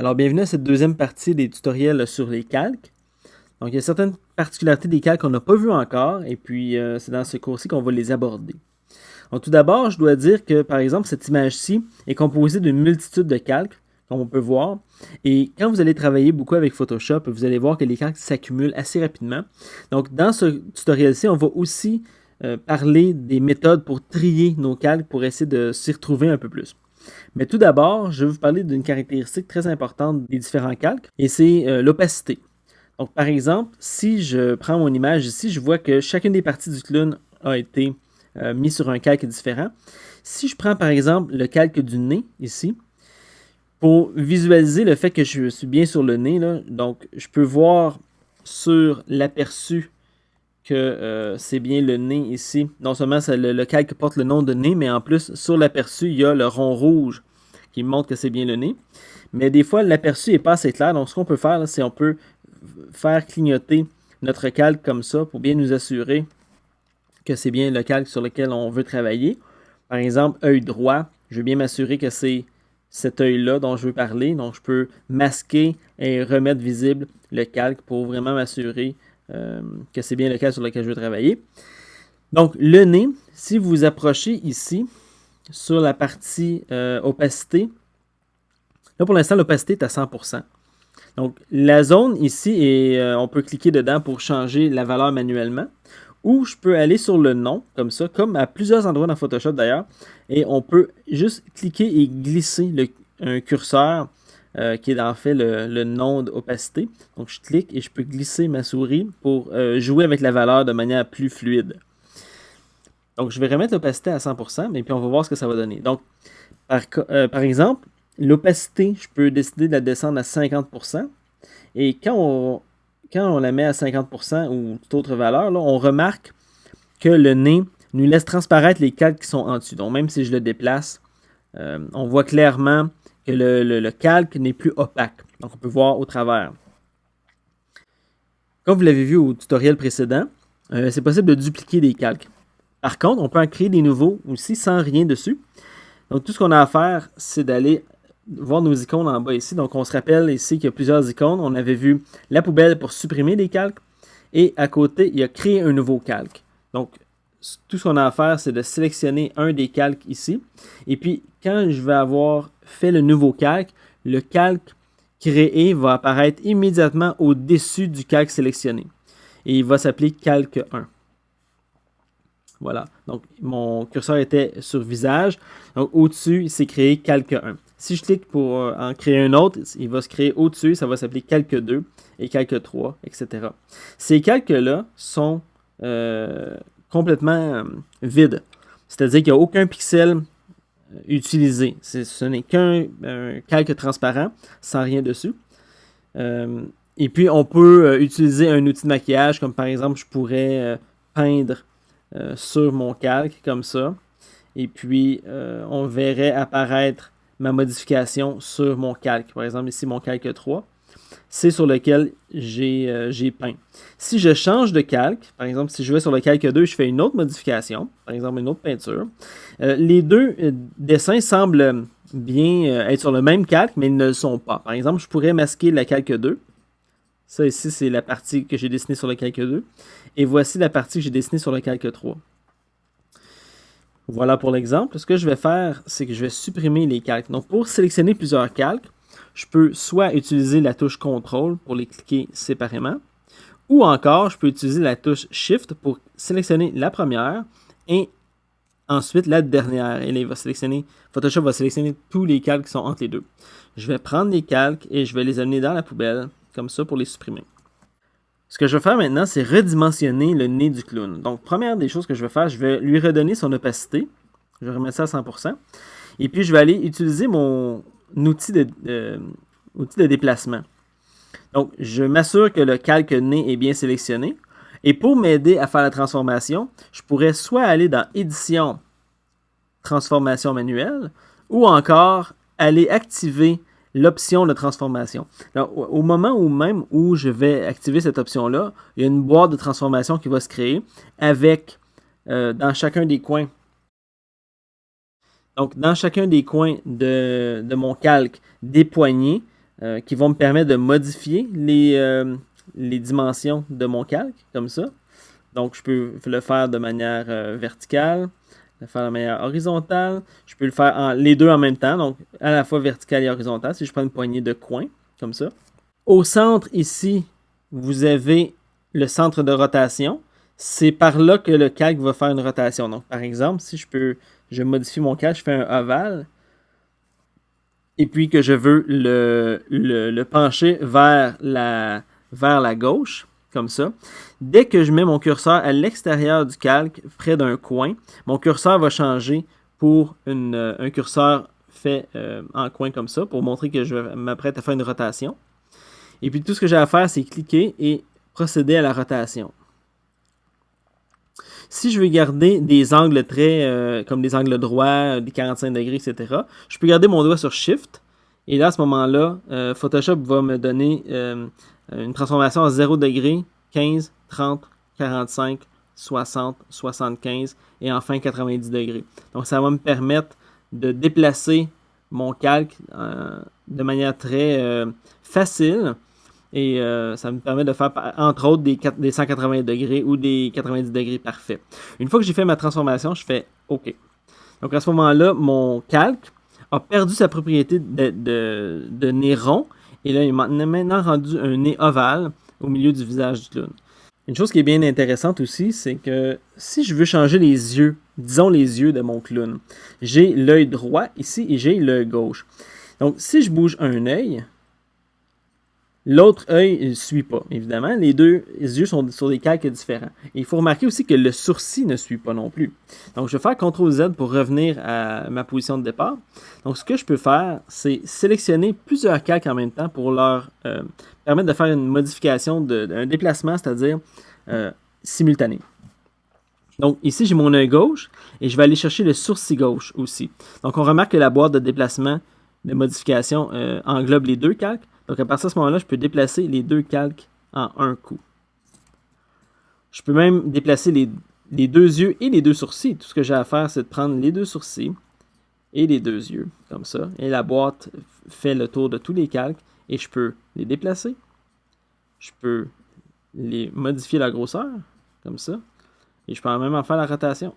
Alors, bienvenue à cette deuxième partie des tutoriels sur les calques. Donc, il y a certaines particularités des calques qu'on n'a pas vues encore, et puis c'est dans ce cours-ci qu'on va les aborder. Donc, tout d'abord, je dois dire que, par exemple, cette image-ci est composée d'une multitude de calques, comme on peut voir, et quand vous allez travailler beaucoup avec Photoshop, vous allez voir que les calques s'accumulent assez rapidement. Donc, dans ce tutoriel-ci, on va aussi parler des méthodes pour trier nos calques pour essayer de s'y retrouver un peu plus. Mais tout d'abord, je vais vous parler d'une caractéristique très importante des différents calques, et c'est l'opacité. Donc, par exemple, si je prends mon image ici, je vois que chacune des parties du clown a été mise sur un calque différent. Si je prends, par exemple, le calque du nez, ici, pour visualiser le fait que je suis bien sur le nez, là, donc je peux voir sur l'aperçu que c'est bien le nez ici. Non seulement le calque porte le nom de nez, mais en plus, sur l'aperçu, il y a le rond rouge qui montre que c'est bien le nez. Mais des fois, l'aperçu n'est pas assez clair. Donc, ce qu'on peut faire, c'est on peut faire clignoter notre calque comme ça pour bien nous assurer que c'est bien le calque sur lequel on veut travailler. Par exemple, œil droit, je veux bien m'assurer que c'est cet œil-là dont je veux parler. Donc, je peux masquer et remettre visible le calque pour vraiment m'assurer que c'est bien le calque sur lequel je veux travailler. Donc, le nez, si vous vous approchez ici, sur la partie opacité, là, pour l'instant, l'opacité est à 100%. Donc, la zone ici, on peut cliquer dedans pour changer la valeur manuellement. Ou je peux aller sur le nom, comme ça, comme à plusieurs endroits dans Photoshop d'ailleurs. Et on peut juste cliquer et glisser un curseur qui est en fait le nom d'opacité. Donc, je clique et je peux glisser ma souris pour jouer avec la valeur de manière plus fluide. Donc, je vais remettre l'opacité à 100%, et puis on va voir ce que ça va donner. Donc, par exemple, l'opacité, je peux décider de la descendre à 50%. Et quand on la met à 50% ou toute autre valeur, là, on remarque que le nez nous laisse transparaître les calques qui sont en dessus. Donc, même si je le déplace, on voit clairement que le calque n'est plus opaque. Donc, on peut voir au travers. Comme vous l'avez vu au tutoriel précédent, c'est possible de dupliquer des calques. Par contre, on peut en créer des nouveaux aussi sans rien dessus. Donc, tout ce qu'on a à faire, c'est d'aller voir nos icônes en bas ici. Donc, on se rappelle ici qu'il y a plusieurs icônes. On avait vu la poubelle pour supprimer des calques. Et à côté, il y a créer un nouveau calque. Donc, tout ce qu'on a à faire, c'est de sélectionner un des calques ici. Et puis, quand je vais avoir fait le nouveau calque, le calque créé va apparaître immédiatement au-dessus du calque sélectionné. Et il va s'appeler calque 1. Voilà, donc mon curseur était sur visage. Donc au-dessus, il s'est créé calque 1. Si je clique pour en créer un autre, il va se créer au-dessus, ça va s'appeler calque 2 et calque 3, etc. Ces calques-là sont complètement vides. C'est-à-dire qu'il n'y a aucun pixel utilisé. Ce n'est qu'un calque transparent, sans rien dessus. Et puis, on peut utiliser un outil de maquillage, comme par exemple, je pourrais peindre sur mon calque, comme ça. Et puis, on verrait apparaître ma modification sur mon calque. Par exemple, ici, mon calque 3, c'est sur lequel j'ai peint. Si je change de calque, par exemple, si je vais sur le calque 2, je fais une autre modification, par exemple, une autre peinture. Les deux dessins semblent bien être sur le même calque, mais ils ne le sont pas. Par exemple, je pourrais masquer la calque 2. Ça ici, c'est la partie que j'ai dessinée sur le calque 2. Et voici la partie que j'ai dessinée sur le calque 3. Voilà pour l'exemple. Ce que je vais faire, c'est que je vais supprimer les calques. Donc, pour sélectionner plusieurs calques, je peux soit utiliser la touche CTRL pour les cliquer séparément, ou encore, je peux utiliser la touche SHIFT pour sélectionner la première et ensuite la dernière. Et là, Photoshop va sélectionner tous les calques qui sont entre les deux. Je vais prendre les calques et je vais les amener dans la poubelle, comme ça, pour les supprimer. Ce que je vais faire maintenant, c'est redimensionner le nez du clown. Donc, première des choses que je vais faire, je vais lui redonner son opacité. Je vais remettre ça à 100%. Et puis, je vais aller utiliser mon outil de déplacement. Donc, je m'assure que le calque nez est bien sélectionné. Et pour m'aider à faire la transformation, je pourrais soit aller dans Édition, Transformation manuelle, ou encore aller activer l'option de transformation. Alors, au moment où je vais activer cette option-là, il y a une boîte de transformation qui va se créer avec, dans chacun des coins. Donc, dans chacun des coins de mon calque, des poignées, qui vont me permettre de modifier les dimensions de mon calque, comme ça. Donc, je peux le faire de manière verticale, le faire de manière horizontale. Je peux le faire les deux en même temps, donc à la fois verticale et horizontale, si je prends une poignée de coins, comme ça. Au centre, ici, vous avez le centre de rotation. C'est par là que le calque va faire une rotation. Donc, par exemple, si je modifie mon calque, je fais un ovale, et puis que je veux le pencher vers la gauche, comme ça. Dès que je mets mon curseur à l'extérieur du calque, près d'un coin, mon curseur va changer pour un curseur fait en coin comme ça, pour montrer que je m'apprête à faire une rotation. Et puis tout ce que j'ai à faire, c'est cliquer et procéder à la rotation. Si je veux garder des angles très, comme des angles droits, des 45 degrés, etc., je peux garder mon doigt sur Shift. Et là, à ce moment-là, Photoshop va me donner une transformation à 0 degré, 15, 30, 45, 60, 75 et enfin 90 degrés. Donc, ça va me permettre de déplacer mon calque de manière très facile. Et ça me permet de faire, entre autres, des 180 degrés ou des 90 degrés parfaits. Une fois que j'ai fait ma transformation, je fais OK. Donc, à ce moment-là, mon calque a perdu sa propriété de nez rond. Et là, il m'a maintenant rendu un nez ovale au milieu du visage du clown. Une chose qui est bien intéressante aussi, c'est que si je veux changer les yeux, disons les yeux de mon clown, j'ai l'œil droit ici et j'ai l'œil gauche. Donc, si je bouge un œil, l'autre œil ne suit pas, évidemment. Les deux yeux sont sur des calques différents. Et il faut remarquer aussi que le sourcil ne suit pas non plus. Donc, je vais faire CTRL-Z pour revenir à ma position de départ. Donc, ce que je peux faire, c'est sélectionner plusieurs calques en même temps pour leur permettre de faire une modification d'un déplacement, c'est-à-dire simultané. Donc, ici, j'ai mon œil gauche et je vais aller chercher le sourcil gauche aussi. Donc, on remarque que la boîte de déplacement, de modification, englobe les deux calques. Donc, à partir de ce moment-là, je peux déplacer les deux calques en un coup. Je peux même déplacer les deux yeux et les deux sourcils. Tout ce que j'ai à faire, c'est de prendre les deux sourcils et les deux yeux, comme ça. Et la boîte fait le tour de tous les calques et je peux les déplacer. Je peux les modifier la grosseur, comme ça. Et je peux même en faire la rotation.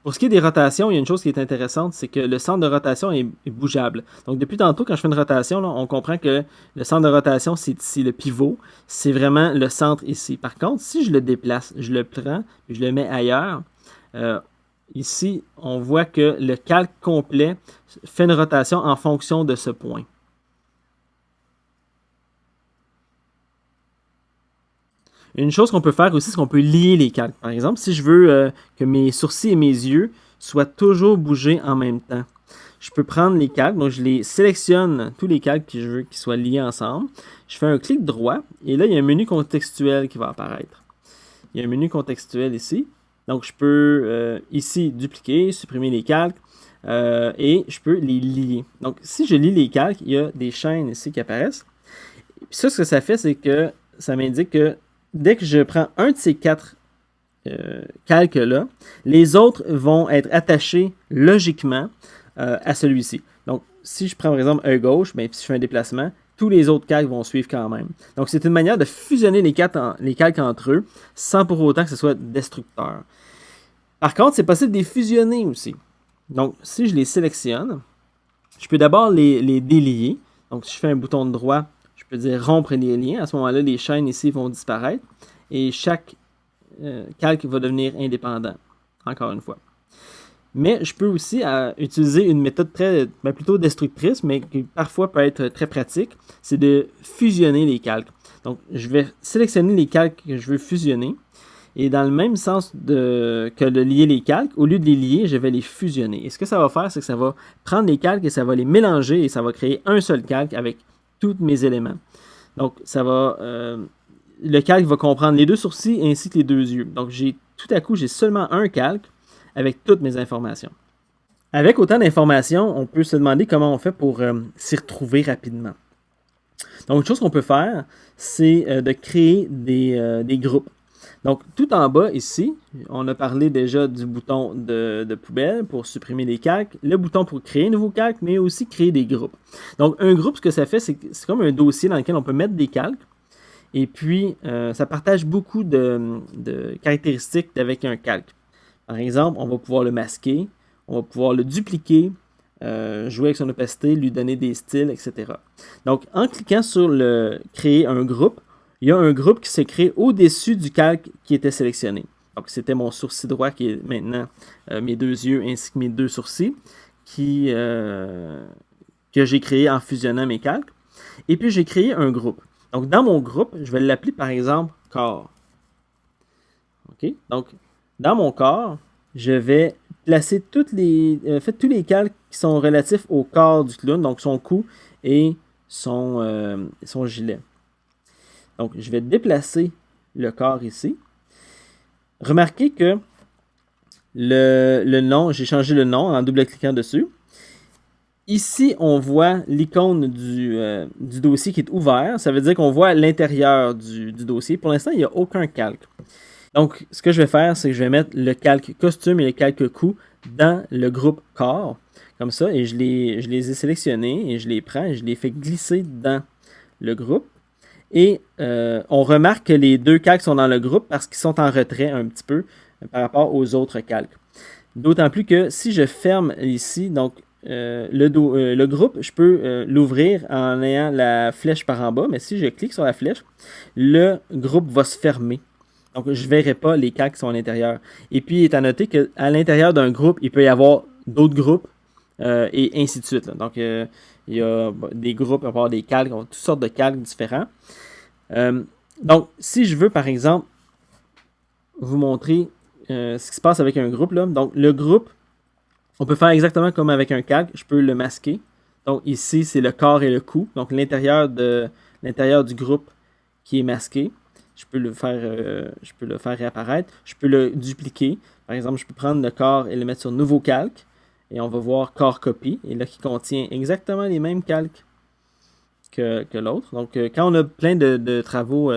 Pour ce qui est des rotations, il y a une chose qui est intéressante, c'est que le centre de rotation est bougeable. Donc, depuis tantôt, quand je fais une rotation, là, on comprend que le centre de rotation, c'est ici, le pivot. C'est vraiment le centre ici. Par contre, si je le déplace, je le prends et je le mets ailleurs, ici, on voit que le calque complet fait une rotation en fonction de ce point. Une chose qu'on peut faire aussi, c'est qu'on peut lier les calques. Par exemple, si je veux que mes sourcils et mes yeux soient toujours bougés en même temps, je peux prendre les calques, donc je les sélectionne, tous les calques que je veux qu'ils soient liés ensemble. Je fais un clic droit et là, il y a un menu contextuel qui va apparaître. Il y a un menu contextuel ici. Donc, je peux ici dupliquer, supprimer les calques et je peux les lier. Donc, si je lie les calques, il y a des chaînes ici qui apparaissent. Puis ça, ce que ça fait, c'est que ça m'indique que dès que je prends un de ces quatre calques-là, les autres vont être attachés logiquement à celui-ci. Donc, si je prends par exemple un gauche, ben, si je fais un déplacement, tous les autres calques vont suivre quand même. Donc, c'est une manière de fusionner les calques entre eux sans pour autant que ce soit destructeur. Par contre, c'est possible de les fusionner aussi. Donc, si je les sélectionne, je peux d'abord les délier. Donc, si je fais un bouton de droit, je peux dire rompre les liens. À ce moment-là, les chaînes ici vont disparaître et chaque calque va devenir indépendant, encore une fois. Mais je peux aussi utiliser une méthode plutôt destructrice, mais qui parfois peut être très pratique, c'est de fusionner les calques. Donc, je vais sélectionner les calques que je veux fusionner et dans le même sens que de lier les calques, au lieu de les lier, je vais les fusionner. Et ce que ça va faire, c'est que ça va prendre les calques et ça va les mélanger et ça va créer un seul calque avec tous mes éléments. Donc, le calque va comprendre les deux sourcils ainsi que les deux yeux. Donc, tout à coup, j'ai seulement un calque avec toutes mes informations. Avec autant d'informations, on peut se demander comment on fait pour s'y retrouver rapidement. Donc, une chose qu'on peut faire, c'est de créer des groupes. Donc, tout en bas ici, on a parlé déjà du bouton de poubelle pour supprimer les calques, le bouton pour créer un nouveau calque, mais aussi créer des groupes. Donc, un groupe, ce que ça fait, c'est comme un dossier dans lequel on peut mettre des calques. Et puis, ça partage beaucoup de caractéristiques avec un calque. Par exemple, on va pouvoir le masquer, on va pouvoir le dupliquer, jouer avec son opacité, lui donner des styles, etc. Donc, en cliquant sur le « Créer un groupe », il y a un groupe qui se crée au-dessus du calque qui était sélectionné. Donc, c'était mon sourcil droit qui est maintenant mes deux yeux ainsi que mes deux sourcils que j'ai créé en fusionnant mes calques. Et puis, j'ai créé un groupe. Donc, dans mon groupe, je vais l'appeler par exemple corps. OK? Donc, dans mon corps, je vais placer tous les calques qui sont relatifs au corps du clown, donc son cou et son gilet. Donc, je vais déplacer le corps ici. Remarquez que le nom, j'ai changé le nom en double-cliquant dessus. Ici, on voit l'icône du dossier qui est ouvert. Ça veut dire qu'on voit l'intérieur du dossier. Pour l'instant, il n'y a aucun calque. Donc, ce que je vais faire, c'est que je vais mettre le calque costume et le calque cou dans le groupe corps. Comme ça, et je les ai sélectionnés et je les prends et je les fais glisser dans le groupe. Et on remarque que les deux calques sont dans le groupe parce qu'ils sont en retrait un petit peu par rapport aux autres calques. D'autant plus que si je ferme ici, donc le groupe, je peux l'ouvrir en ayant la flèche par en bas, mais si je clique sur la flèche, le groupe va se fermer. Donc, je ne verrai pas les calques qui sont à l'intérieur. Et puis, il est à noter qu'à l'intérieur d'un groupe, il peut y avoir d'autres groupes et ainsi de suite. Là. Donc, il y a des groupes, on peut avoir des calques, toutes sortes de calques différents. Donc, si je veux, par exemple, vous montrer ce qui se passe avec un groupe, là. Donc, le groupe, on peut faire exactement comme avec un calque. Je peux le masquer. Donc, ici, c'est le corps et le cou. Donc, l'intérieur du groupe qui est masqué. Je peux le faire réapparaître. Je peux le dupliquer. Par exemple, je peux prendre le corps et le mettre sur Nouveau calque. Et on va voir corps copie. Et là, qui contient exactement les mêmes calques que l'autre. Donc, quand on a plein de travaux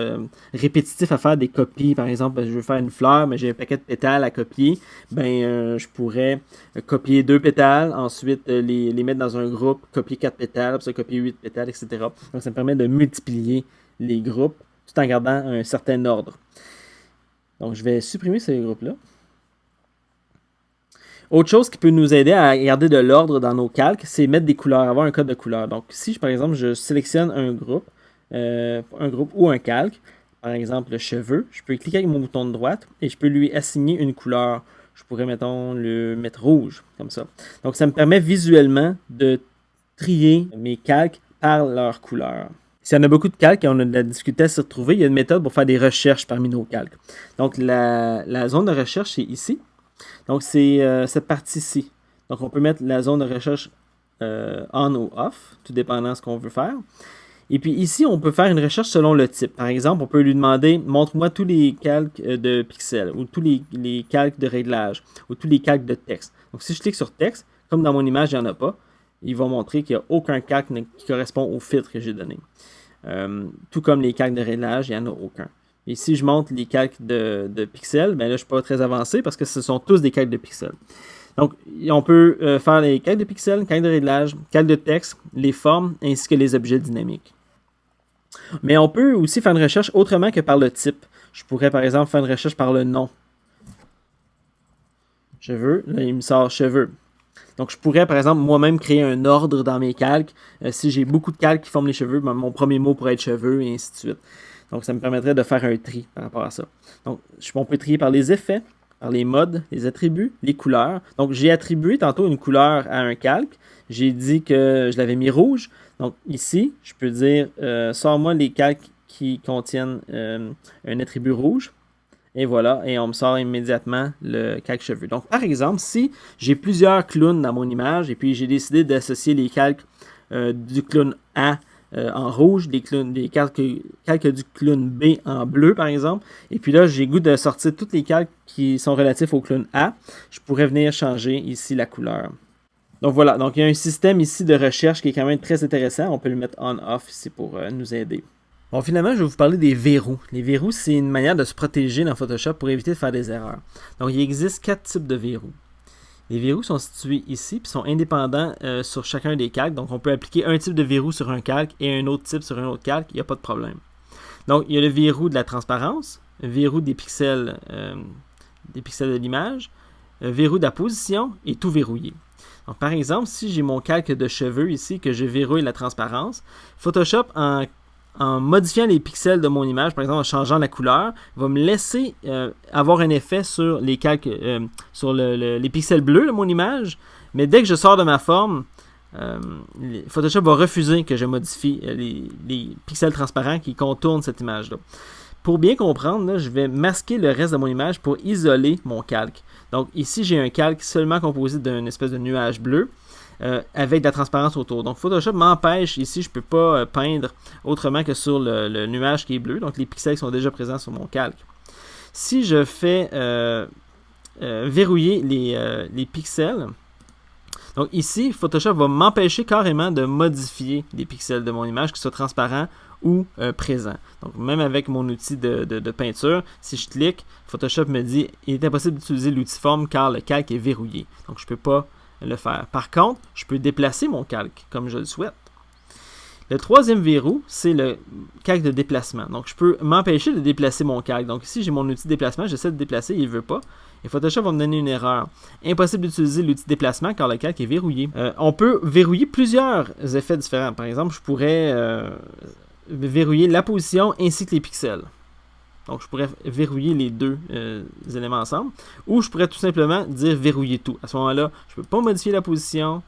répétitifs à faire, des copies, par exemple, je veux faire une fleur, mais j'ai un paquet de pétales à copier, je pourrais copier 2 pétales, ensuite les mettre dans un groupe, copier 4 pétales, puis ça copier 8 pétales, etc. Donc, ça me permet de multiplier les groupes tout en gardant un certain ordre. Donc, je vais supprimer ces groupes-là. Autre chose qui peut nous aider à garder de l'ordre dans nos calques, c'est mettre des couleurs, avoir un code de couleur. Donc, si par exemple, je sélectionne un groupe ou un calque, par exemple le cheveu, je peux cliquer avec mon bouton de droite et je peux lui assigner une couleur. Je pourrais, mettons, le mettre rouge, comme ça. Donc, ça me permet visuellement de trier mes calques par leur couleur. S'il y en a beaucoup de calques et on a de la difficulté à s'y retrouver, il y a une méthode pour faire des recherches parmi nos calques. Donc, la zone de recherche, c'est ici. Donc, c'est cette partie-ci. Donc, on peut mettre la zone de recherche on ou off, tout dépendant de ce qu'on veut faire. Et puis ici, on peut faire une recherche selon le type. Par exemple, on peut lui demander « Montre-moi tous les calques de pixels » ou tous les calques de réglage ou tous les calques de texte. Donc, si je clique sur « Texte », comme dans mon image, il n'y en a pas, il va montrer qu'il n'y a aucun calque qui correspond au filtre que j'ai donné. Tout comme les calques de réglage, il n'y en a aucun. Et si je montre les calques de pixels, là, je ne suis pas très avancé parce que ce sont tous des calques de pixels. Donc, on peut faire les calques de pixels, calques de réglage, calques de texte, les formes, ainsi que les objets dynamiques. Mais on peut aussi faire une recherche autrement que par le type. Je pourrais, par exemple, faire une recherche par le nom. Cheveux, là, il me sort cheveux. Donc, je pourrais, par exemple, moi-même créer un ordre dans mes calques. Si j'ai beaucoup de calques qui forment les cheveux, mon premier mot pourrait être cheveux, et ainsi de suite. Donc, ça me permettrait de faire un tri par rapport à ça. Donc, on peut trier par les effets, par les modes, les attributs, les couleurs. Donc, j'ai attribué tantôt une couleur à un calque. J'ai dit que je l'avais mis rouge. Donc, ici, je peux dire, sors-moi les calques qui contiennent un attribut rouge. Et voilà, et on me sort immédiatement le calque cheveux. Donc, par exemple, si j'ai plusieurs clowns dans mon image et puis j'ai décidé d'associer les calques du clown A en rouge, les calques du clown B en bleu, par exemple. Et puis là, j'ai goût de sortir tous les calques qui sont relatifs au clown A. Je pourrais venir changer ici la couleur. Donc voilà, donc il y a un système ici de recherche qui est quand même très intéressant. On peut le mettre on-off ici pour nous aider. Bon, finalement, je vais vous parler des verrous. Les verrous, c'est une manière de se protéger dans Photoshop pour éviter de faire des erreurs. Donc, il existe 4 types de verrous. Les verrous sont situés ici, puis sont indépendants sur chacun des calques. Donc, on peut appliquer un type de verrou sur un calque et un autre type sur un autre calque. Il n'y a pas de problème. Donc, il y a le verrou de la transparence, le verrou des pixels de l'image, le verrou de la position et tout verrouiller. Donc, par exemple, si j'ai mon calque de cheveux ici, que je verrouille la transparence, Photoshop, en modifiant les pixels de mon image, par exemple en changeant la couleur, va me laisser avoir un effet sur les calques, sur les pixels bleus de mon image, mais dès que je sors de ma forme, Photoshop va refuser que je modifie les pixels transparents qui contournent cette image-là. Pour bien comprendre, là, je vais masquer le reste de mon image pour isoler mon calque. Donc ici, j'ai un calque seulement composé d'une espèce de nuage bleu avec de la transparence autour. Donc Photoshop m'empêche, ici, je ne peux pas peindre autrement que sur le nuage qui est bleu. Donc les pixels sont déjà présents sur mon calque. Si je fais verrouiller les pixels, donc ici, Photoshop va m'empêcher carrément de modifier les pixels de mon image, qu'ils soient transparents ou présents. Donc même avec mon outil de peinture, si je clique, Photoshop me dit il est impossible d'utiliser l'outil forme car le calque est verrouillé. Donc je ne peux pas le faire. Par contre, je peux déplacer mon calque comme je le souhaite. Le troisième verrou, c'est le calque de déplacement. Donc, je peux m'empêcher de déplacer mon calque. Donc, ici, j'ai mon outil de déplacement, j'essaie de déplacer, il ne veut pas. Et Photoshop va me donner une erreur. Impossible d'utiliser l'outil de déplacement car le calque est verrouillé. On peut verrouiller plusieurs effets différents. Par exemple, je pourrais verrouiller la position ainsi que les pixels. Donc, je pourrais verrouiller les deux éléments ensemble. Ou je pourrais tout simplement dire verrouiller tout. À ce moment-là, je ne peux pas modifier la position.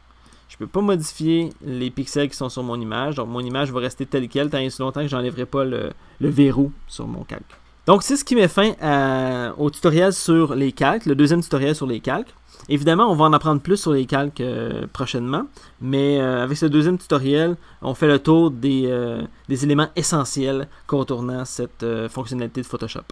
Je ne peux pas modifier les pixels qui sont sur mon image. Donc, mon image va rester telle quelle tant et si longtemps que je n'enlèverai pas le verrou sur mon calque. Donc, c'est ce qui met fin au tutoriel sur les calques, le deuxième tutoriel sur les calques. Évidemment, on va en apprendre plus sur les calques prochainement, mais avec ce deuxième tutoriel, on fait le tour des éléments essentiels contournant cette fonctionnalité de Photoshop.